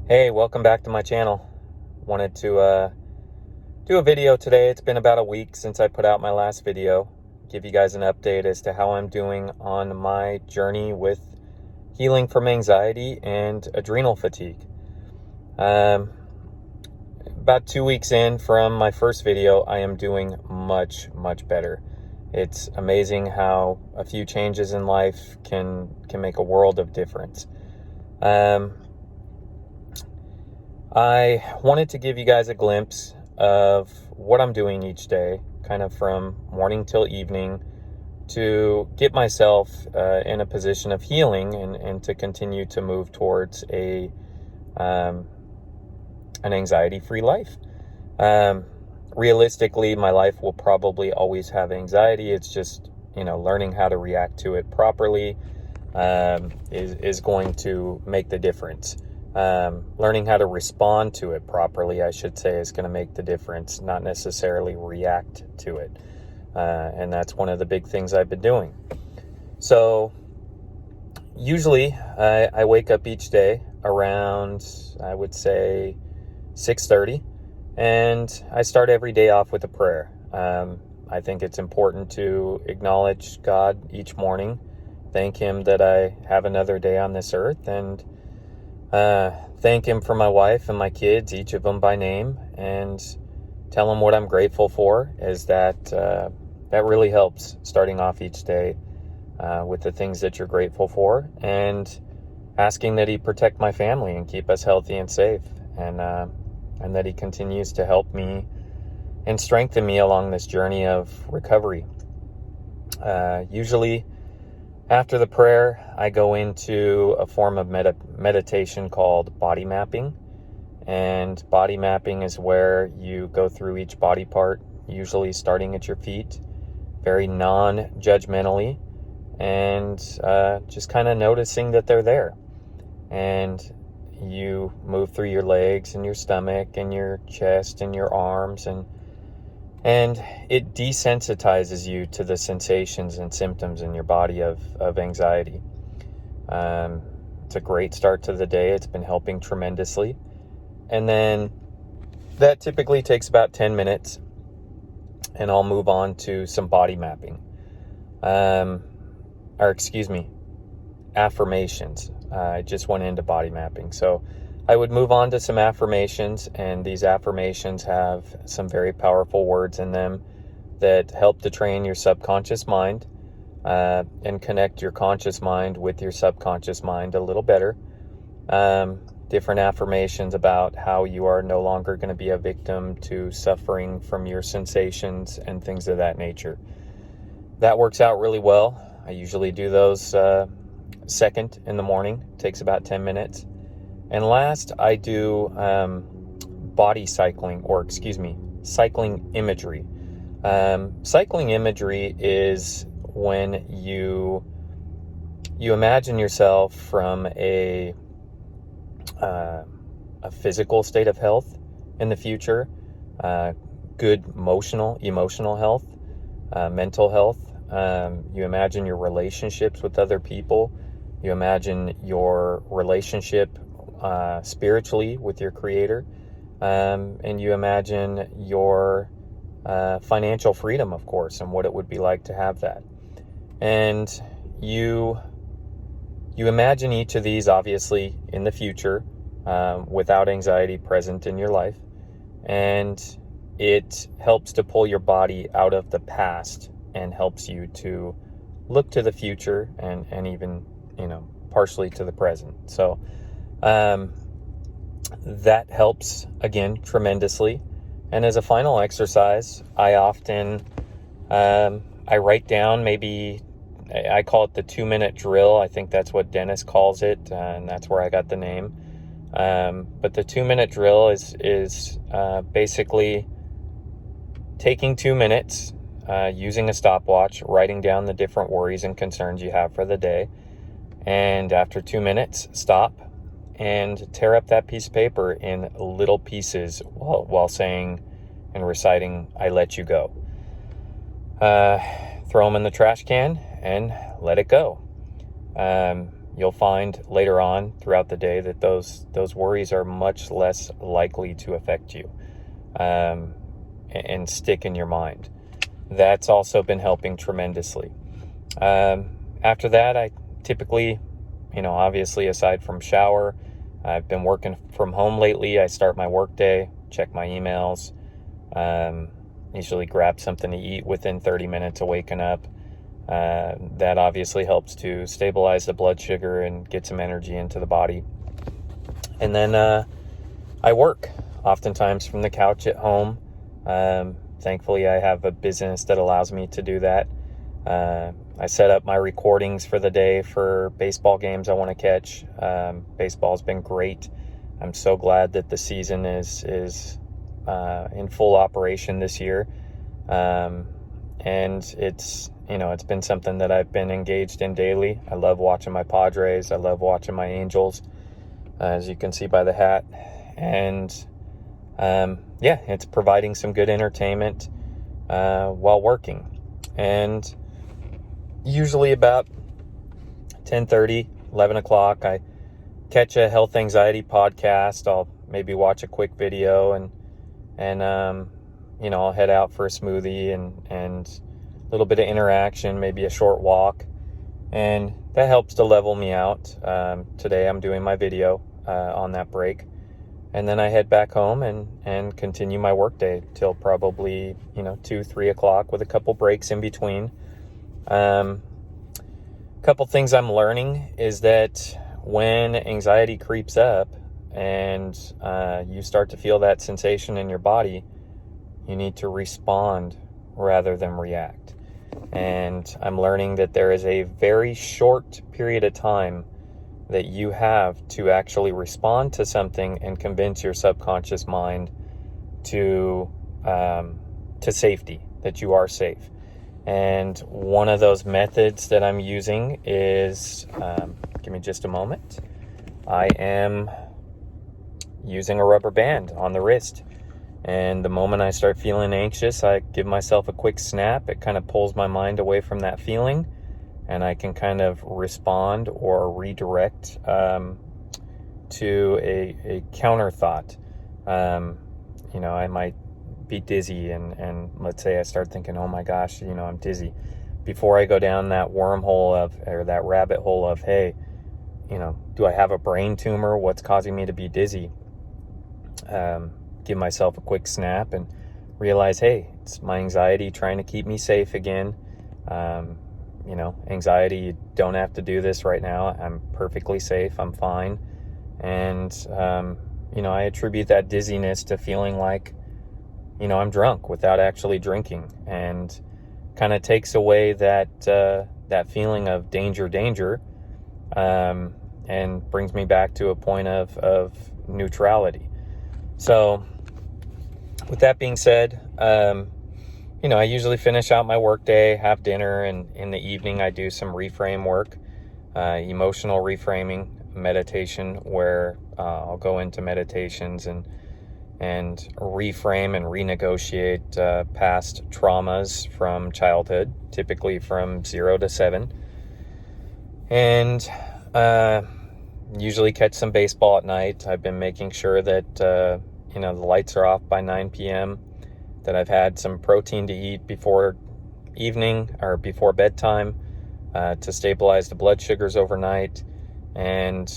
Hey, welcome back to my channel. Wanted to do a video today. It's been about a week since I put out my last video. Give you guys an update as to how I'm doing on my journey with healing from anxiety and adrenal fatigue. About 2 weeks in from my first video, I am doing much better. It's amazing how a few changes in life can make a world of difference. I wanted to give you guys a glimpse of what I'm doing each day, kind of from morning till evening, to get myself in a position of healing and to continue to move towards an anxiety-free life. Realistically, my life will probably always have anxiety. It's just, learning how to react to it properly is going to make the difference. Learning how to respond to it properly, I should say, is going to make the difference, not necessarily react to it. And that's one of the big things I've been doing. So usually I wake up each day around, I would say, 6:30, and I start every day off with a prayer. I think it's important to acknowledge God each morning, thank Him that I have another day on this earth, and thank Him for my wife and my kids, each of them by name, and tell Him what I'm grateful for. Is that really helps starting off each day with the things that you're grateful for, and asking that He protect my family and keep us healthy and safe, and that He continues to help me and strengthen me along this journey of recovery. Usually after the prayer, I go into a form of meditation called body mapping. And body mapping is where you go through each body part, usually starting at your feet, very non-judgmentally, and just kind of noticing that they're there. And you move through your legs and your stomach and your chest and your arms, and it desensitizes you to the sensations and symptoms in your body of anxiety. It's a great start to the day. It's been helping tremendously. And then that typically takes about 10 minutes, and I'll move on to some body mapping. Affirmations. I just went into body mapping. So I would move on to some affirmations, and these affirmations have some very powerful words in them that help to train your subconscious mind and connect your conscious mind with your subconscious mind a little better. Different affirmations about how you are no longer going to be a victim to suffering from your sensations and things of that nature. That works out really well. I usually do those second in the morning. It takes about 10 minutes. And last, I do cycling imagery. Cycling imagery is when you imagine yourself from a physical state of health in the future, good emotional health, mental health. You imagine your relationships with other people. You imagine your relationship spiritually with your Creator, and you imagine your financial freedom, of course, and what it would be like to have that. And you imagine each of these, obviously, in the future, without anxiety present in your life, and it helps to pull your body out of the past and helps you to look to the future and even, partially to the present. So that helps, again, tremendously. And as a final exercise, I often I write down, maybe I call it the 2-minute drill. I think that's what Dennis calls it, and that's where I got the name. But the 2-minute drill is basically taking 2 minutes, using a stopwatch, writing down the different worries and concerns you have for the day. And after 2 minutes, stop and tear up that piece of paper in little pieces while saying and reciting, "I let you go." Throw them in the trash can and let it go. you'll find later on throughout the day that those worries are much less likely to affect you and stick in your mind. That's also been helping tremendously. After that, I typically, obviously aside from shower, I've been working from home lately. I start my work day, check my emails, usually grab something to eat within 30 minutes of waking up. That obviously helps to stabilize the blood sugar and get some energy into the body. And then I work oftentimes from the couch at home. Thankfully, I have a business that allows me to do that. I set up my recordings for the day for baseball games I want to catch. Baseball's been great. I'm so glad that the season is in full operation this year. And it's been something that I've been engaged in daily. I love watching my Padres. I love watching my Angels, as you can see by the hat. And it's providing some good entertainment while working. And usually about 10:30, 11 o'clock, I catch a health anxiety podcast. I'll maybe watch a quick video and I'll head out for a smoothie and a little bit of interaction, maybe a short walk. And that helps to level me out. Today I'm doing my video on that break. And then I head back home and continue my workday till probably, 2-3 o'clock with a couple breaks in between. Couple things I'm learning is that when anxiety creeps up and you start to feel that sensation in your body, you need to respond rather than react. And I'm learning that there is a very short period of time that you have to actually respond to something and convince your subconscious mind to safety, that you are safe. And one of those methods that I'm using is, give me just a moment. I am using a rubber band on the wrist. And the moment I start feeling anxious, I give myself a quick snap. It kind of pulls my mind away from that feeling, and I can kind of respond or redirect to a counter thought. I might be dizzy and let's say I start thinking, oh my gosh, I'm dizzy. Before I go down that wormhole or that rabbit hole of, hey, do I have a brain tumor? What's causing me to be dizzy? Give myself a quick snap and realize, hey, it's my anxiety trying to keep me safe again. Anxiety, you don't have to do this right now. I'm perfectly safe. I'm fine. And, I attribute that dizziness to feeling like, I'm drunk without actually drinking, and kind of takes away that feeling of danger, and brings me back to a point of neutrality. So with that being said, I usually finish out my work day, have dinner, and in the evening I do some reframe work, emotional reframing, meditation, where I'll go into meditations and reframe and renegotiate past traumas from childhood, typically from 0 to 7. And usually catch some baseball at night. I've been making sure that the lights are off by 9 p.m., that I've had some protein to eat before evening or before bedtime to stabilize the blood sugars overnight. And,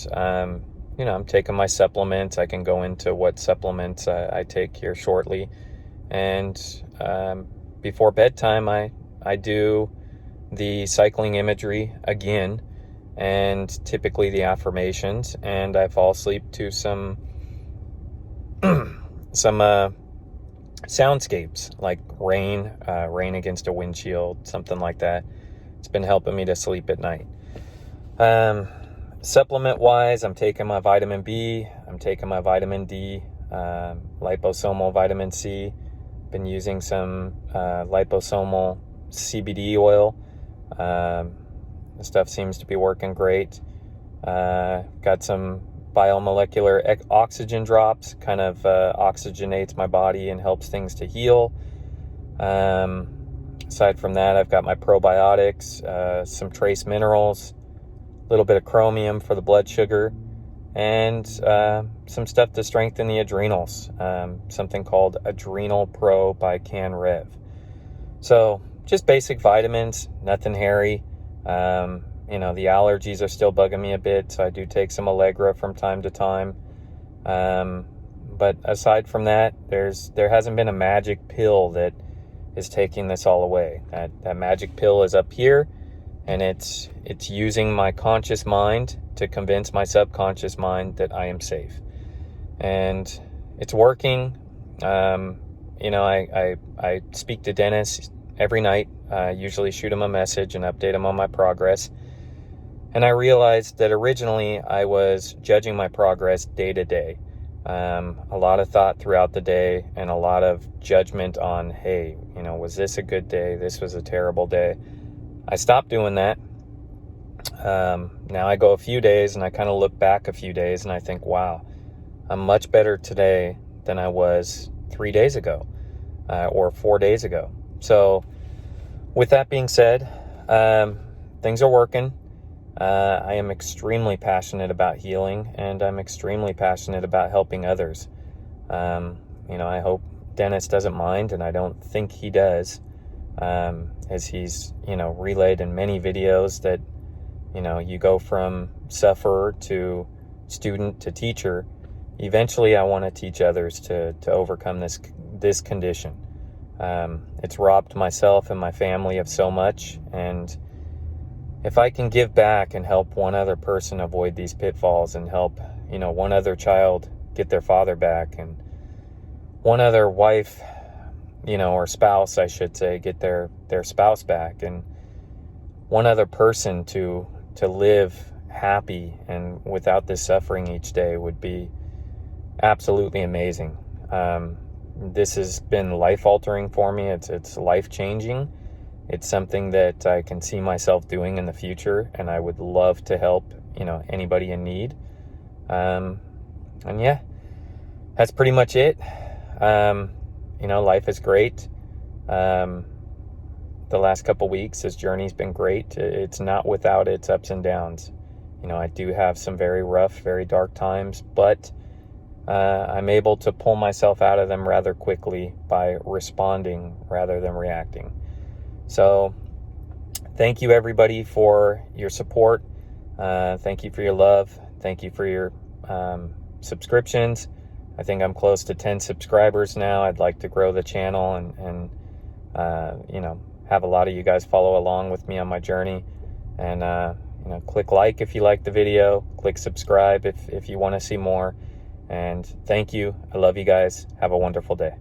I'm taking my supplements. I can go into what supplements I take here shortly. And before bedtime, I do the cycling imagery again, and typically the affirmations, and I fall asleep to some soundscapes like rain against a windshield, something like that. It's been helping me to sleep at night. Supplement wise, I'm taking my vitamin B, I'm taking my vitamin D, liposomal vitamin C. Been using some liposomal CBD oil. The stuff seems to be working great. Got some biomolecular oxygen drops, kind of oxygenates my body and helps things to heal. Aside from that, I've got my probiotics, some trace minerals, little bit of chromium for the blood sugar, and some stuff to strengthen the adrenals, something called Adrenal Pro by CanRev. So just basic vitamins, nothing hairy. The allergies are still bugging me a bit, so I do take some Allegra from time to time. But aside from that, there hasn't been a magic pill that is taking this all away. That magic pill is up here, and it's using my conscious mind to convince my subconscious mind that I am safe. And it's working. I speak to Dennis every night. I usually shoot him a message and update him on my progress. And I realized that originally I was judging my progress day to day. A lot of thought throughout the day and a lot of judgment on, hey, was this a good day? This was a terrible day. I stopped doing that. Now I go a few days and I kind of look back a few days and I think, wow, I'm much better today than I was 3 days ago, or 4 days ago. So with that being said, things are working. I am extremely passionate about healing, and I'm extremely passionate about helping others. I hope Dennis doesn't mind, and I don't think he does, as he's, relayed in many videos that, you go from sufferer to student to teacher. Eventually, I want to teach others to overcome this condition. It's robbed myself and my family of so much, and if I can give back and help one other person avoid these pitfalls and help, one other child get their father back, and one other wife, or spouse, I should say, get their spouse back, and one other person to live happy and without this suffering each day would be absolutely amazing. This has been life-altering for me. It's life-changing. It's something that I can see myself doing in the future, and I would love to help, anybody in need. And yeah, that's pretty much it. Life is great. The last couple weeks, this journey's been great. It's not without its ups and downs. I do have some very rough, very dark times, but I'm able to pull myself out of them rather quickly by responding rather than reacting. So thank you, everybody, for your support. Thank you for your love. Thank you for your subscriptions. I think I'm close to 10 subscribers now. I'd like to grow the channel and have a lot of you guys follow along with me on my journey. And, click like if you like the video. Click subscribe if you want to see more. And thank you. I love you guys. Have a wonderful day.